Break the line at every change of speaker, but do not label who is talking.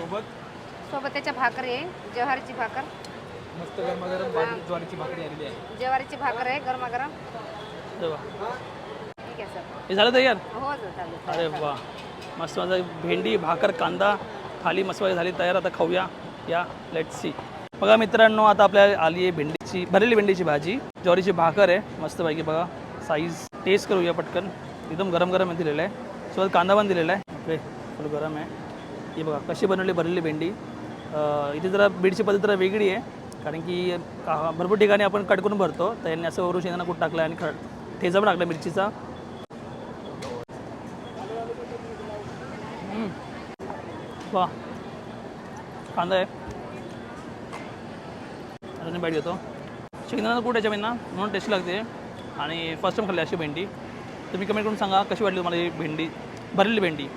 सोबत त्याच्या भाकर आहे, ज्वारीची भाकर.
मस्त गरमागरम ज्वारीची भाकरी आलेली आहे.
ज्वारीची भाकर आहे गरमागरम.
तेव्हा
ठीक आहे सर.
हे झालं तयार.
हो चालेल.
अरे वा, मस्त माझा भेंडी भाकर कांदा थाली मस्त झाली तयार. आता खाऊया या. Let's see. बघा मित्रांनो, आता आपल्याला आली आहे भेंडीची भरलेली भेंडीची भाजी, ज्वारीची भाकर आहे मस्तपैकी. बघा साईज टेस्ट करूया पटकन. एकदम गरम गरम दिलेलं आहे. सोबत कांदा पण दिलेला आहे. ओके, फुल गरम आहे. ही बघा कशी बनवली भरलेली भेंडी. इथे जरा बीडची पद्धत जरा वेगळी आहे, कारण की भरपूर ठिकाणी आपण कट करून भरतो. तर यांनी असं वरून शेंगदाणा कूट टाकला आणि ठेचा पण टाकला मिरचीचा. वा, कांदा आहे. अजून बाईट घेतो. शेंगदाणा कूट याच्यामध्ये म्हणून टेस्ट लागते. आणि फर्स्ट टाईम खाल्ली अशी भेंडी. तुम्ही कमेंट करून सांगा कशी वाटली तुम्हाला ही भेंडी, भरलेली भेंडी.